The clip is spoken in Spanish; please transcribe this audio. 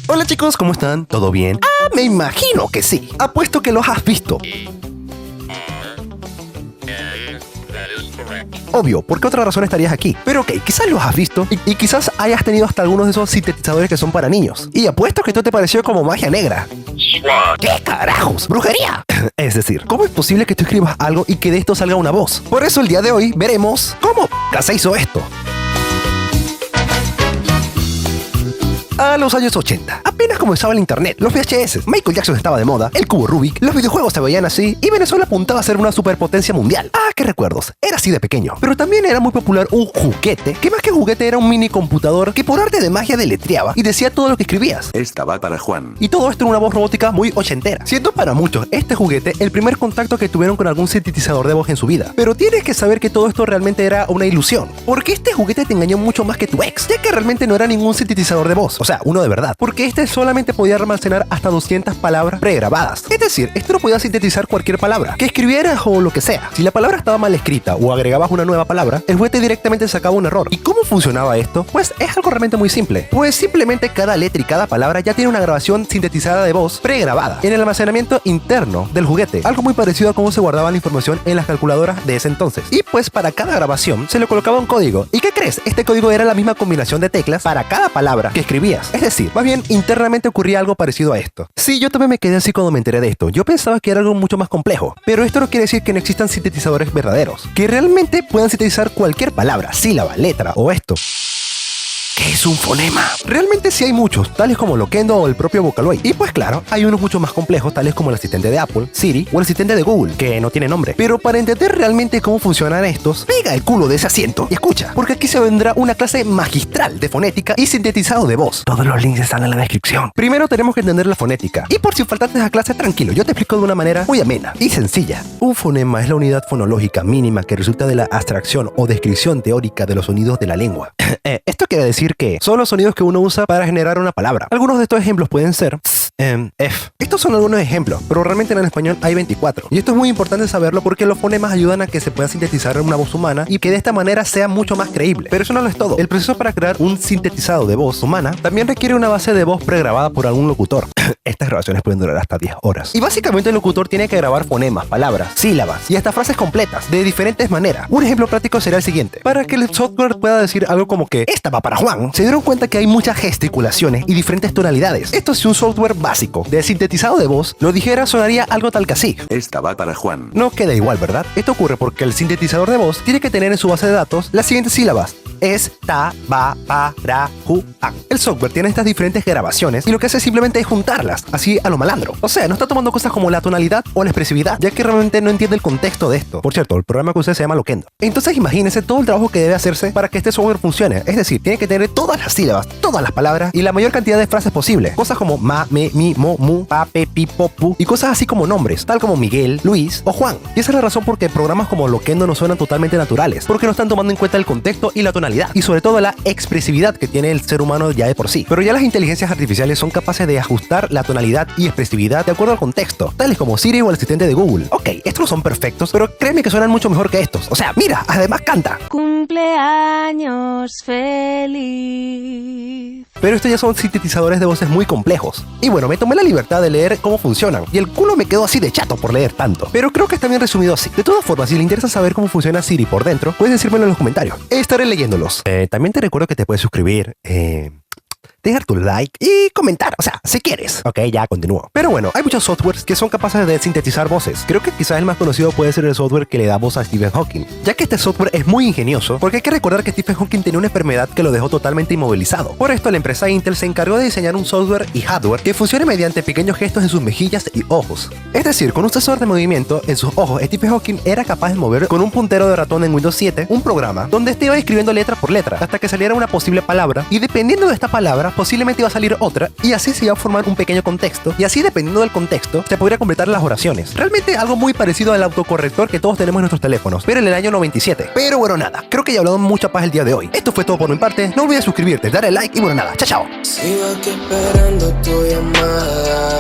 Hola chicos, ¿cómo están? ¿Todo bien? Ah, me imagino que sí. Apuesto que los has visto. Obvio, ¿por qué otra razón estarías aquí? Pero ok, quizás los has visto y quizás hayas tenido hasta algunos de esos sintetizadores que son para niños. Y apuesto que esto te pareció como magia negra. ¿Qué carajos? ¿Brujería? Es decir, ¿cómo es posible que tú escribas algo y que de esto salga una voz? Por eso el día de hoy veremos cómo se hizo esto. A los años 80, apenas comenzaba el internet, los VHS, Michael Jackson estaba de moda, el cubo Rubik, los videojuegos se veían así y Venezuela apuntaba a ser una superpotencia mundial. Ah, qué recuerdos, era así de pequeño. Pero también era muy popular un juguete, que más que juguete era un mini computador que por arte de magia deletreaba y decía todo lo que escribías. Esta va para Juan. Y todo esto en una voz robótica muy ochentera, siendo para muchos este juguete el primer contacto que tuvieron con algún sintetizador de voz en su vida. Pero tienes que saber que todo esto realmente era una ilusión, porque este juguete te engañó mucho más que tu ex, ya que realmente no era ningún sintetizador de voz. O sea, uno de verdad, porque este solamente podía almacenar hasta 200 palabras pregrabadas. Es decir, esto no podía sintetizar cualquier palabra que escribieras o lo que sea. Si la palabra estaba mal escrita o agregabas una nueva palabra, el juguete directamente sacaba un error. ¿Y cómo funcionaba esto? Pues es algo realmente muy simple. Pues simplemente cada letra y cada palabra ya tiene una grabación sintetizada de voz pregrabada en el almacenamiento interno del juguete. Algo muy parecido a cómo se guardaba la información en las calculadoras de ese entonces. Y pues para cada grabación se le colocaba un código. ¿Y qué crees? Este código era la misma combinación de teclas para cada palabra que escribías. Es decir, más bien internamente ocurría algo parecido a esto. Sí, yo también me quedé así cuando me enteré de esto. Yo pensaba que era algo mucho más complejo. Pero esto no quiere decir que no existan sintetizadores verdaderos, que realmente puedan sintetizar cualquier palabra, sílaba, letra o esto. ¿Qué es un fonema? Realmente sí hay muchos, tales como Loquendo o el propio Vocaloid. Y pues claro, hay unos mucho más complejos, tales como el asistente de Apple, Siri o el asistente de Google, que no tiene nombre. Pero para entender realmente cómo funcionan estos, pega el culo de ese asiento y escucha, porque aquí se vendrá una clase magistral de fonética y sintetizado de voz. Todos los links están en la descripción. Primero tenemos que entender la fonética. Y por si faltaste a clase, tranquilo, yo te explico de una manera muy amena y sencilla. Un fonema es la unidad fonológica mínima que resulta de la abstracción o descripción teórica de los sonidos de la lengua. Esto quiere decir que son los sonidos que uno usa para generar una palabra. Algunos de estos ejemplos pueden ser F. Estos son algunos ejemplos, pero realmente en el español hay 24. Y esto es muy importante saberlo porque los fonemas ayudan a que se pueda sintetizar en una voz humana y que de esta manera sea mucho más creíble. Pero eso no lo es todo. El proceso para crear un sintetizado de voz humana también requiere una base de voz pregrabada por algún locutor. Estas grabaciones pueden durar hasta 10 horas. Y básicamente el locutor tiene que grabar fonemas, palabras, sílabas y hasta frases completas de diferentes maneras. Un ejemplo práctico sería el siguiente. Para que el software pueda decir algo como que esta va para Juan, se dieron cuenta que hay muchas gesticulaciones y diferentes tonalidades. Esto, si un software básico de sintetizado de voz lo dijera, sonaría algo tal que así. Esta va para Juan. No queda igual, ¿verdad? Esto ocurre porque el sintetizador de voz tiene que tener en su base de datos las siguientes sílabas: es, ta, ba, pa, ra, ju, an. El software tiene estas diferentes grabaciones y lo que hace simplemente es juntarlas, así a lo malandro. O sea, no está tomando cosas como la tonalidad o la expresividad, ya que realmente no entiende el contexto de esto. Por cierto, el programa que usted se llama Loquendo. Entonces imagínense todo el trabajo que debe hacerse para que este software funcione. Es decir, tiene que tener todas las sílabas, todas las palabras y la mayor cantidad de frases posible. Cosas como ma, me, mi, mo, mu, pa, pe, pi, po, pu, y cosas así como nombres, tal como Miguel, Luis o Juan. Y esa es la razón por qué programas como Loquendo no suenan totalmente naturales, porque no están tomando en cuenta el contexto y la tonalidad, y sobre todo la expresividad que tiene el ser humano ya de por sí. Pero ya las inteligencias artificiales son capaces de ajustar la tonalidad y expresividad de acuerdo al contexto, tales como Siri o el asistente de Google. Ok, estos no son perfectos, pero créeme que suenan mucho mejor que estos. O sea, mira, además canta. Cumpleaños feliz. Pero estos ya son sintetizadores de voces muy complejos. Y bueno, me tomé la libertad de leer cómo funcionan, y el culo me quedó así de chato por leer tanto. Pero creo que está bien resumido así. De todas formas, si le interesa saber cómo funciona Siri por dentro, puedes decírmelo en los comentarios. Estaré leyéndolos. También te recuerdo que te puedes suscribir, dejar tu like y comentar, o sea, si quieres. Ok, ya continúo. Pero bueno, hay muchos softwares que son capaces de sintetizar voces. Creo que quizás el más conocido puede ser el software que le da voz a Stephen Hawking, ya que este software es muy ingenioso, porque hay que recordar que Stephen Hawking tenía una enfermedad que lo dejó totalmente inmovilizado. Por esto la empresa Intel se encargó de diseñar un software y hardware que funcione mediante pequeños gestos en sus mejillas y ojos. Es decir, con un sensor de movimiento en sus ojos, Stephen Hawking era capaz de mover con un puntero de ratón en Windows 7 un programa donde este iba escribiendo letra por letra hasta que saliera una posible palabra, y dependiendo de esta palabra posiblemente iba a salir otra, y así se iba a formar un pequeño contexto, y así dependiendo del contexto se podría completar las oraciones. Realmente algo muy parecido al autocorrector que todos tenemos en nuestros teléfonos, pero en el año 97. Pero bueno, nada, creo que ya he hablado mucha paz el día de hoy. Esto fue todo por mi parte, no olvides suscribirte, darle like y bueno, nada, chao chao. Sigo aquí esperando tu llamada.